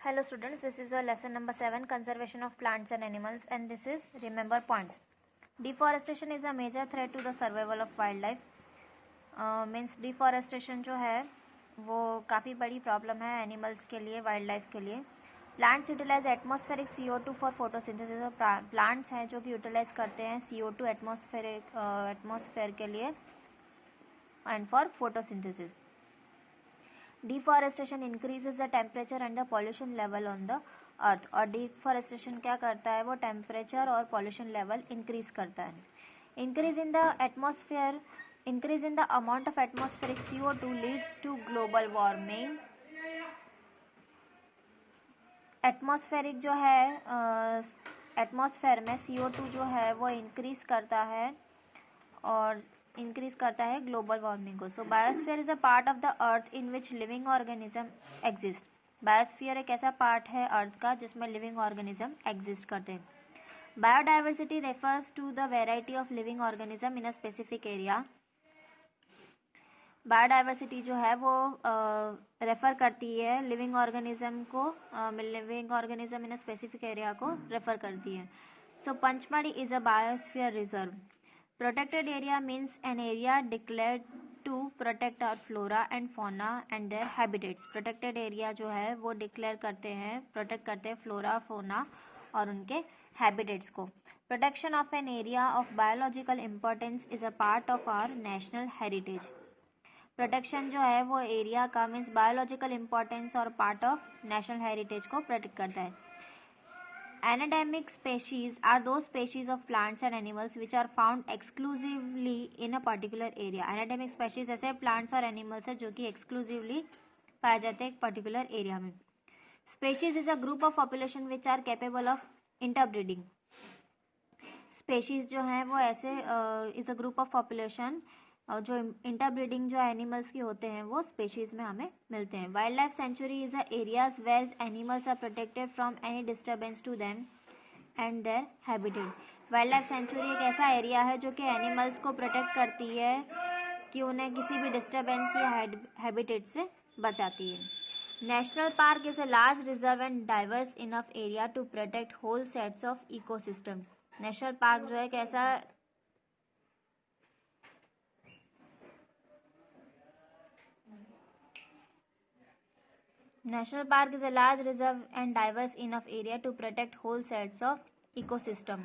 Hello students, this is our lesson number 7, conservation of plants and animals, and this is remember points. Deforestation is a major threat to the survival of wildlife. Means deforestation जो है वो काफ़ी बड़ी problem है animals के लिए, wild life के लिए. Plants utilise atmospheric CO2 for photosynthesis. Plants हैं जो कि यूटिलाइज करते हैं CO2 एटमॉस्फेयर के लिए and for photosynthesis. Deforestation increases the temperature and the pollution level on the अर्थ. और डिफॉरेस्टेशन क्या करता है, वो टेम्परेचर और पॉल्यूशन लेवल इंक्रीज करता है. Increase in the amount of atmospheric CO2 leads to global warming. Atmospheric जो है एटमॉस्फेयर में CO2 जो है वो इंक्रीज करता है और इंक्रीज करता है ग्लोबल वार्मिंग को. So biosphere is a part of the earth in which living organism exist. Biosphere एक ऐसा पार्ट है अर्थ का जिसमें लिविंग ऑर्गेनिज्म एग्जिस्ट करते हैं. Biodiversity refers to the variety of living organism in a specific area. Biodiversity जो है वो रेफर करती है लिविंग ऑर्गेनिज्म को, living organism in a specific area को रेफर करती है. So Pachmarhi is a biosphere reserve. Protected area means an area declared to protect our flora and fauna and their habitats. Protected area जो है वो declare करते हैं, protect करते हैं flora, fauna और उनके habitats को. Protection of an area of biological importance is a part of our national heritage. Protection जो है वो area का means biological importance और part of national heritage को protect करता है. Endemic species are those species of plants and animals which are found exclusively in a particular area. Endemic species ऐसे plants और animals है जो कि exclusively पाए जाते हैं एक particular area में. Species is a group of population which are capable of interbreeding. Species जो है वो ऐसे is a group of population जो इंटरब्रीडिंग जो एनिमल्स की होते हैं वो स्पेशीज में हमें मिलते हैं. Wild life sanctuary is a areas where animals are protected from any disturbance to them and their habitat. Wild life sanctuary एक ऐसा एरिया है जो कि एनिमल्स को प्रोटेक्ट करती है कि उन्हें किसी भी डिस्टर्बेंस या हैबिटेट से बचाती है. National park is a large reserve and diverse enough area to protect whole sets of ecosystem. National park जो है एक ऐसा National park is a large reserve and diverse enough area to protect whole sets of ecosystem.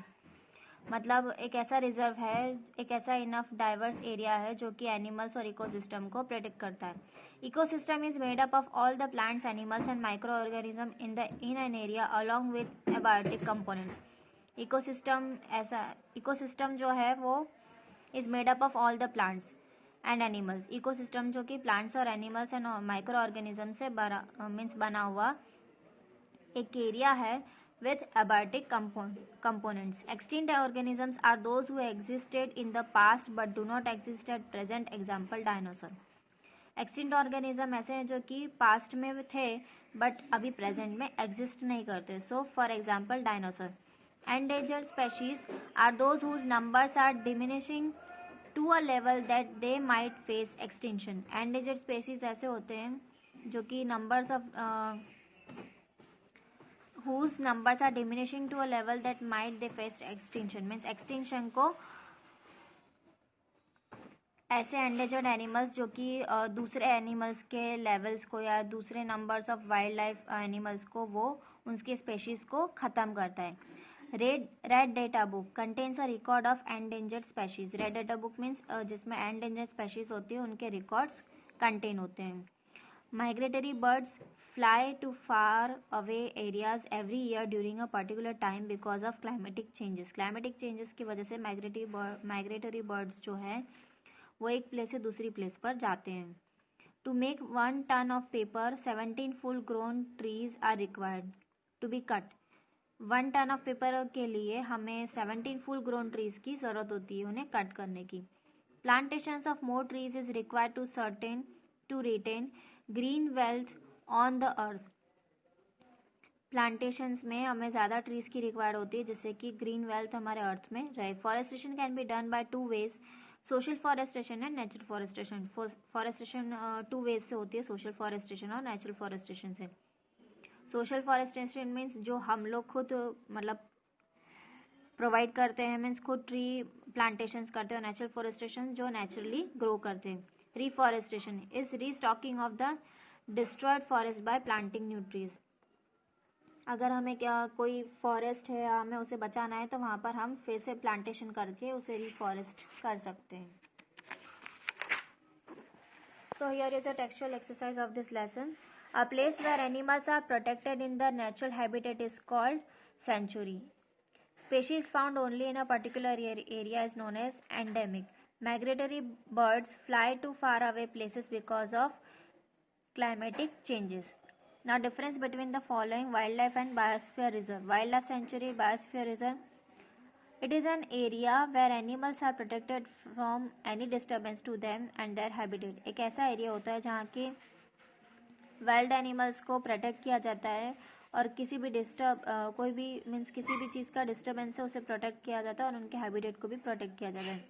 मतलब एक ऐसा reserve है, एक ऐसा इनफ डाइवर्स एरिया है जो कि एनिमल्स और इकोसिस्टम को प्रोटेक्ट करता है. Ecosystem is made up of all the plants, animals and micro organism in an area along with abiotic components. Ecosystem जो है वो is made up of all the plants and animals. Ecosystem जो कि plants और animals and micro organism से बना हुआ एक एरिया है with abiotic components. Extinct organisms are those who existed in the past but do not exist at present. Example dinosaur. Extinct organism ऐसे हैं जो कि पास्ट में थे बट अभी प्रेजेंट में एग्जिस्ट नहीं करते. So for example dinosaur. Endangered species are those whose numbers are diminishing to a level that they might face extinction. Endangered species ऐसे होते हैं जो कि numbers of whose numbers are diminishing to a level that might they face extinction. Means extinction को ऐसे endangered animals जो कि दूसरे एनिमल्स के लेवल्स को या दूसरे numbers of wild life animals को वो उनके स्पेशीज को ख़त्म करता है. Red data book contains a record of endangered species. Red data book means जिसमें एंडेंजर्ड स्पेशीज होती है उनके रिकॉर्ड्स कंटेन होते हैं. Migratory birds fly to far away areas every year during a particular time because of climatic changes. Climatic changes की वजह से migratory birds जो है वो एक प्लेस से दूसरी प्लेस पर जाते हैं. To make 1 ton of paper, 17 full grown trees are required to be cut. 1 ton of paper के लिए हमें 17 full grown trees की ज़रूरत होती है उन्हें कट करने की. Plantations of more trees is required to retain green wealth on the earth. Plantations में हमें ज़्यादा ट्रीज़ की रिक्वायर्ड होती है जिससे कि ग्रीन वेल्थ हमारे अर्थ में रहे. Forestation can be done by 2 ways, social forestation and natural forestation. Forestation 2 ways से होती है, सोशल फॉरेस्टेशन और नेचुरल फॉरेस्टेशन से. सोशल फॉरेस्टेशन मीन्स जो हम लोग खुद मतलब प्रोवाइड करते हैं, मीन्स खुद ट्री प्लांटेशंस करते हैं. नेचुरल फॉरेस्टेशन जो नेचुरली ग्रो करते हैं. Reforestation is restocking of the destroyed forest by planting new trees. अगर हमें क्या कोई फॉरेस्ट है, हमें उसे बचाना है, तो वहाँ पर हम फिर से प्लांटेशन करके उसे रिफॉरेस्ट कर सकते हैं. So here is a textual exercise of this lesson. A place where animals are protected in their natural habitat is called sanctuary. Species found only in a particular area is known as endemic. Migratory birds fly to far away places because of climatic changes. Now difference between the following wildlife and biosphere reserve. Wildlife sanctuary, biosphere reserve. It is an area where animals are protected from any disturbance to them and their habitat. एक ऐसा area होता है जहाँ के wild animals को protect किया जाता है और किसी भी कोई भी मीन्स किसी भी चीज़ का डिस्टर्बेंस है उसे प्रोटेक्ट किया जाता है और उनके हैबिटेट को भी प्रोटेक्ट किया जाता है.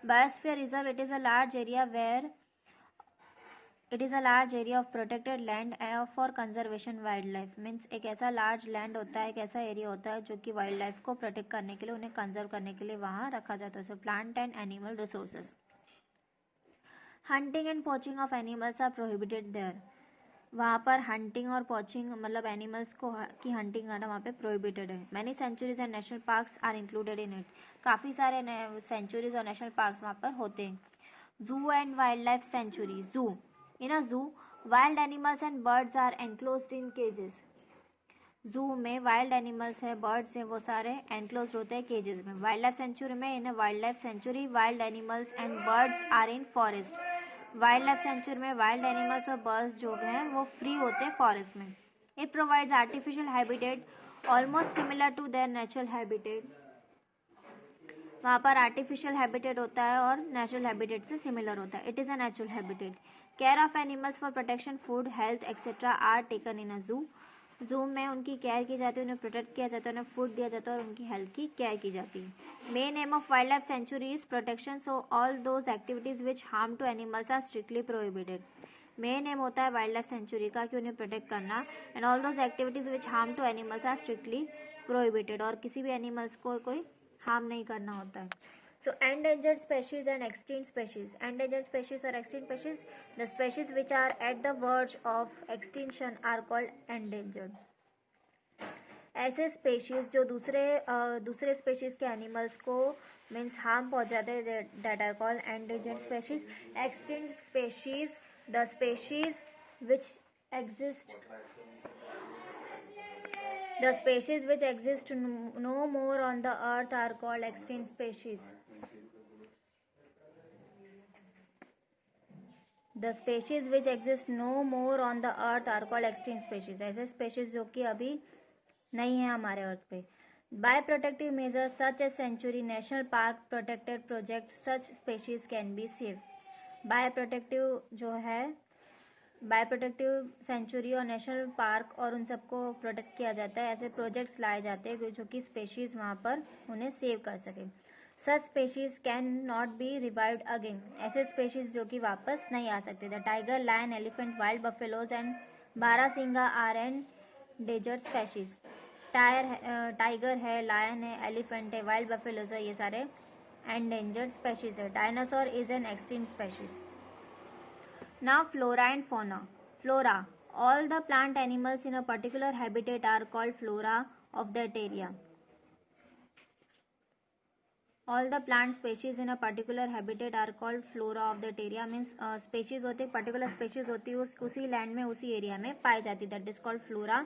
Biosphere reserve it is a large area where it is a large area of protected land for conservation wild life. Means एक ऐसा लार्ज लैंड होता है, एक ऐसा एरिया होता है जो कि वाइल्ड लाइफ को प्रोटेक्ट करने के लिए, उन्हें कंजर्व करने के लिए वहाँ रखा जाता है. So plant and animal resources. Hunting and poaching of animals are prohibited there. वहाँ पर हंटिंग और पॉचिंग मतलब एनिमल्स को की हंटिंग करना वहाँ पे प्रोहिबिटेड है. Many sanctuaries and national parks are included in it. काफ़ी सारे सेंचुरीज और नेशनल पार्क्स वहाँ पर होते हैं. जू एंड वाइल्ड लाइफ सेंचुरी. जू. In a zoo wild animals and birds are enclosed in cages. Zoo में वाइल्ड एनिमल्स है, बर्ड्स हैं, वो सारे एनक्लोज होते हैं केजेस में. वाइल्ड लाइफ सेंचुरी में, in a wild life sanctuary wild animals and birds are in forest. Wild life sanctuary में वाइल्ड एनिमल्स और बर्ड्स जो हैं वो फ्री होते हैं फॉरेस्ट में. It provides artificial habitat almost similar to their natural habitat. वहाँ पर आर्टिफिशियल हैबिटेट होता है और नेचुरल हैबिटेट से सिमिलर होता है. It is a natural habitat. Care of animals for protection, food, health etcetera are taken in a zoo. Zoo में उनकी केयर की जाती है, उन्हें प्रोटेक्ट किया जाता है, उन्हें फूड दिया जाता है और उनकी हेल्थ की केयर की जाती है. Main aim of wild life sanctuary is protection, so all those activities which harm to animals are strictly prohibited. Main aim होता है वाइल्ड लाइफ सेंचुरी का कि उन्हें प्रोटेक्ट करना, and all those activities which harm to animals are strictly prohibited. और किसी भी animals को कोई हार्म नहीं करना होता है. So endangered species and extinct species. Endangered species or extinct species, the species which are at the verge of extinction are called endangered. ऐसे स्पेशीज जो दूसरे स्पेशीज के एनिमल्स को मीन्स हार्म पहुंचाते हैं, that are called endangered species. Extinct species, the species which exist the species which exist no more on the earth are called extinct species. The species which exist no more on the earth are called extinct species. ऐसे species जो कि अभी नहीं है हमारे अर्थ पे. By protective measures such as sanctuary, national park, protected project, such species can be saved. By protective जो है, बाय प्रोटेक्टिव सेंचुरी और नेशनल पार्क और उन सबको प्रोटेक्ट किया जाता है. ऐसे प्रोजेक्ट्स लाए जाते हैं जो कि स्पेशीज़ वहाँ पर उन्हें सेव कर सके. Such species can not be revived again. ऐसे स्पेशीज़ जो कि वापस नहीं आ सकते. The tiger, lion, elephant, wild buffaloes and barasingha are endangered species. Tiger है, लायन है, एलिफेंट है, वाइल्ड बफेलोज है, ये सारे एंडेंजर्ड स्पेशीज़ है. Dinosaur is an extinct species. Now flora and fauna. Flora. All the plant animals in a particular habitat are called flora of that area. All the plant species in a particular habitat are called flora of that area. Means species होते particular species होती है उसी land में उसी area में पाई जाती है. That is called flora.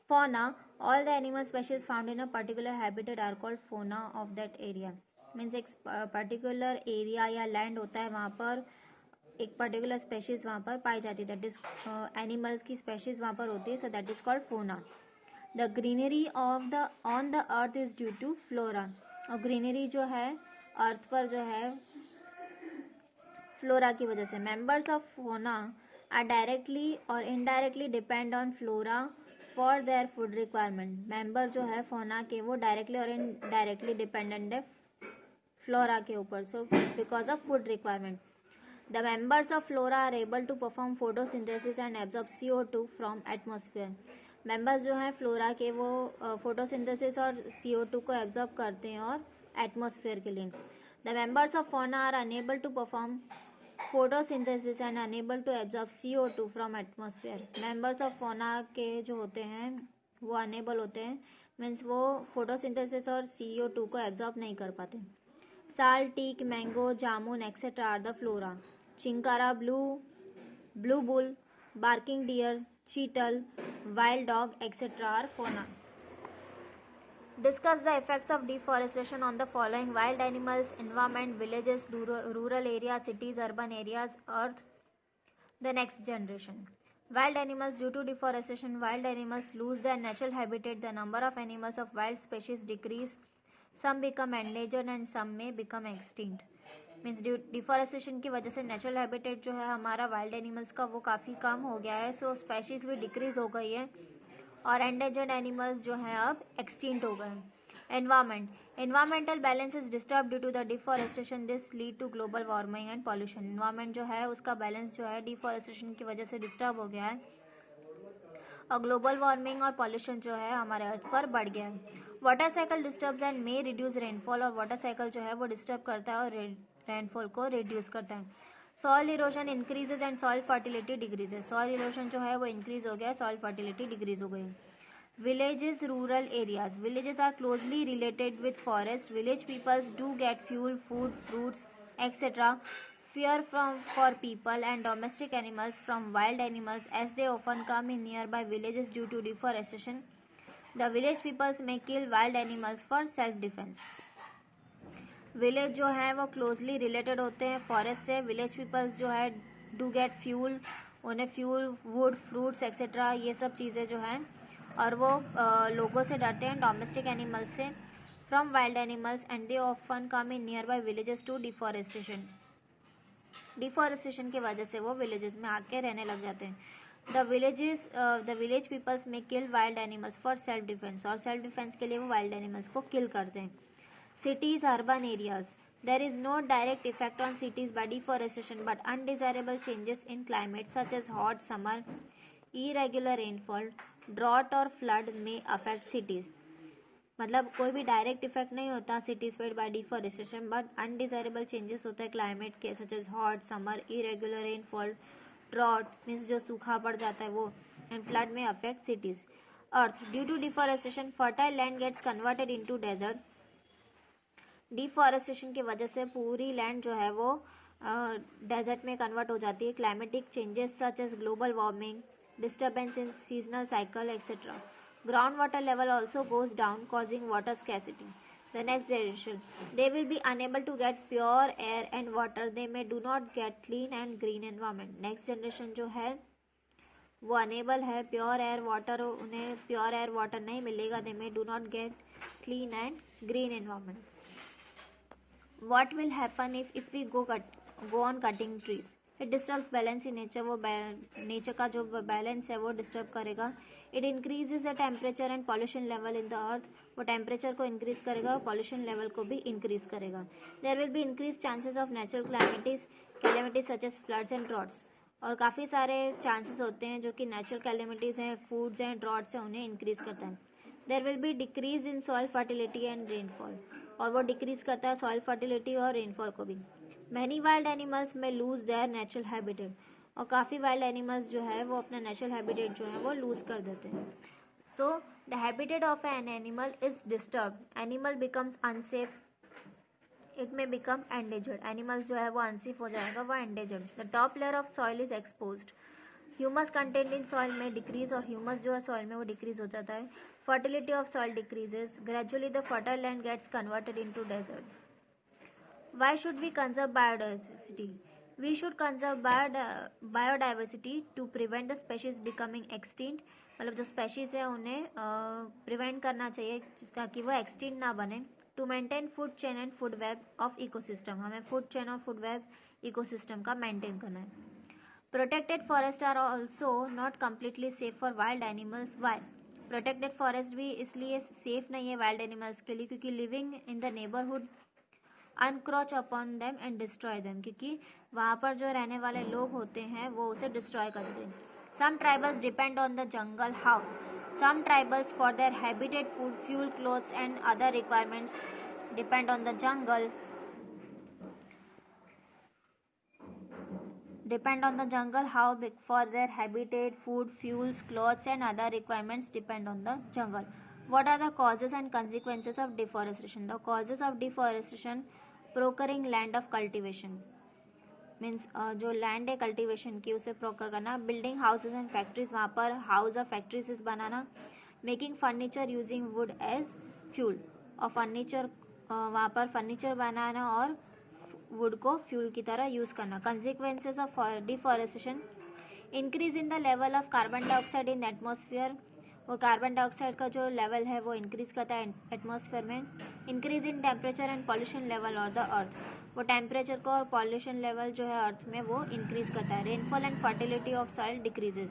Fauna. All the animal species found in a particular habitat are called fauna of that area. Means एक particular area या land होता है वहाँ पर एक पर्टिकुलर स्पेशीज वहाँ पर पाई जाती है. दैट इज एनिमल्स की स्पेशीज वहाँ पर होती है. So that is called fauna. The greenery of the on the earth is due to flora. और ग्रीनरी जो है अर्थ पर जो है फ्लोरा की वजह से. मेंबर्स ऑफ फोना आर डायरेक्टली और indirectly depend on flora for their food requirement. Member जो है फोना के वो डायरेक्टली और इनडायरेक्टली डिपेंडेंट है फ्लोरा के ऊपर. So because of food requirement. The members of flora are able to perform photosynthesis and absorb CO2 from atmosphere. Members जो हैं फ्लोरा के वो फोटोसिंथेसिस और CO2 को एब्जॉर्ब करते हैं और एटमॉस्फेयर के लिए. The members of fauna are unable to perform photosynthesis and unable to absorb CO2 from atmosphere. Members of fauna के जो होते हैं वो अनेबल होते हैं, मीन्स वो फोटोसिंथेसिस और CO2 को एब्जॉर्ब नहीं कर पाते. Sal, teak, mango, jamun etcetera are the flora. Chinkara, blue bull, barking deer, cheetal, wild dog, etc. are fauna. Discuss the effects of deforestation on the following: wild animals, environment, villages, rural areas, cities, urban areas, earth, the next generation. Wild animals. Due to deforestation, wild animals lose their natural habitat. The number of animals of wild species decrease. Some become endangered and some may become extinct. Means deforestation की वजह से natural habitat जो है हमारा wild animals का वो काफ़ी कम हो गया है. सो स्पेशीज़ भी डिक्रीज हो गई है और एंडेंजर्ड एनिमल्स जो हैं अब एक्सटिंक्ट हो गए हैं. Environmental balance is disturb due to the deforestation. This lead to global warming and pollution. Environment जो है उसका बैलेंस जो है डिफॉरेस्टेशन की वजह से डिस्टर्ब हो गया है और ग्लोबल वार्मिंग और पॉल्यूशन जो है हमारे अर्थ पर बढ़ गया है. Water cycle disturbs and may reduce rainfall. और वाटर साइकिल जो है वो डिस्टर्ब करता है और रेनफॉल को रिड्यूस करता है. Soil erosion increases and soil fertility decreases. Soil erosion जो है वो इंक्रीज हो गया, सॉइल फर्टिलिटी डिक्रीज हो गई. Villages, rural areas. Villages are closely related with forest. Village peoples do get fuel, food, fruits etcetera. Fear for people and domestic animals from wild animals as they often come in nearby villages due to deforestation. The village peoples may kill wild animals for self-defense. Village जो है वो closely related होते हैं forest से. Village peoples जो है do get fuel, उन्हें fuel, would, fruits etcetera ये सब चीज़ें जो हैं और वो लोगों से डरते हैं, डोमेस्टिक एनिमल्स से, from wild animals and they often come in near by villages to deforestation. Deforestation की वजह से वो विलेजेस में आके रहने लग जाते हैं. The village peoples may kill wild animals for self defence. और सेल्फ डिफेंस के लिए वो वाइल्ड एनिमल्स को किल करते हैं. Cities, urban areas. There is no direct effect on cities by deforestation, but undesirable changes in climate such as hot summer, irregular rainfall, drought और flood may affect cities. मतलब कोई भी डायरेक्ट इफेक्ट नहीं होता cities पे by deforestation, but undesirable changes होता है climate के, such as hot summer, irregular rainfall, drought means जो सूखा पड़ जाता है वो, एंड फ्लड में affect cities. Earth. Due to deforestation fertile land gets converted into desert. Deforestation की वजह से पूरी लैंड जो है वो डेजर्ट में कन्वर्ट हो जाती है. Climatic changes such as global warming, disturbance in seasonal cycle, etc. Groundwater level also goes down, causing water scarcity. The next generation, they will be unable to get pure air and water. They may do not get clean and green environment. Next generation जो है वो unable है pure air water, उन्हें pure air water नहीं मिलेगा. They may do not get clean and green environment. What will happen if we go on cutting trees? It disturbs balance in nature. वो nature का जो balance है वो disturb करेगा. It increases the temperature and pollution level in the earth. वो temperature को increase करेगा और पॉल्यूशन लेवल को भी इंक्रीज करेगा. There will be increase chances of natural calamities such as floods and droughts. और काफ़ी सारे चांसेस होते हैं जो कि नेचुरल कैलेमिटीज़ हैं, फूड्स हैं, ड्रॉट्स हैं, उन्हें इंक्रीज करता है. There will be decrease in soil fertility and rainfall. और वो डिक्रीज करता है सॉइल फर्टिलिटी और रेनफॉल को भी. मैनी वाइल्ड एनिमल्स में लूज देयर नेचुरल हैबिटेट. और काफ़ी वाइल्ड एनिमल्स जो है वो अपना नेचुरल हैबिटेट जो है वो लूज कर देते हैं. So the habitat of an animal is disturb. Animal becomes unsafe. It may become endangered. Animals जो है वो अनसेफ हो जाएगा, वो endangered. The top layer of soil is exposed. Humus content in soil में डिक्रीज. और ह्यूमस जो है सॉइल में वो डिक्रीज हो जाता है. Fertility of soil decreases. Gradually the fertile land gets converted into desert. Why should we conserve biodiversity? We should conserve biodiversity to prevent the species becoming extinct. मतलब जो species है उन्हें prevent करना चाहिए ताकि वो extinct ना बने. To maintain food chain and food web of ecosystem. हमें food chain और food web ecosystem का maintain करना है. Protected forests are also not completely safe for wild animals. Why? Protected forest भी इसलिए safe नहीं है wild animals के लिए क्योंकि living in the neighborhood encroach upon them and destroy them. क्योंकि वहाँ पर जो रहने वाले लोग होते हैं वो उसे डिस्ट्रॉय कर देते हैं. Some tribals depend on the jungle. How? Some tribals, for their habitat, food, fuel, clothes, and other requirements, depend on the jungle. How big? For their habitat, food, fuels, clothes, and other requirements depend on the jungle. What are the causes and consequences of deforestation? The causes of deforestation: procuring land of cultivation, means जो land है cultivation की उसे प्रोकर करना, building houses and factories, वहाँ पर house और factories बनाना, making furniture using wood as fuel, और फर्नीचर वहाँ पर फर्नीचर बनाना और वुड को फ्यूल की तरह यूज़ करना. Consequences of deforestation: increase in the level of carbon dioxide in atmosphere, वो कार्बन डाइऑक्साइड का जो लेवल है वो इंक्रीज करता है एटमॉस्फेयर में. Increase in temperature and pollution level of the अर्थ, वो टेम्परेचर को और पॉल्यूशन लेवल जो है अर्थ में वो इंक्रीज करता है. Rainfall and fertility of soil decreases,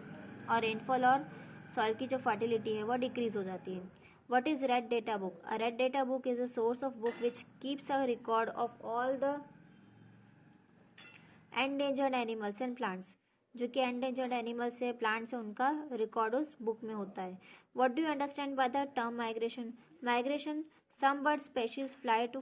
और रेनफॉल और सॉइल की जो फर्टिलिटी है वो डिक्रीज हो जाती है. What is red data book? A red data book is a source of book which keeps a record of all the endangered animals and plants. जो कि endangered animals है, plants है, उनका रिकॉर्ड उस बुक में होता है. What do you understand by the term migration? Migration: some bird species fly to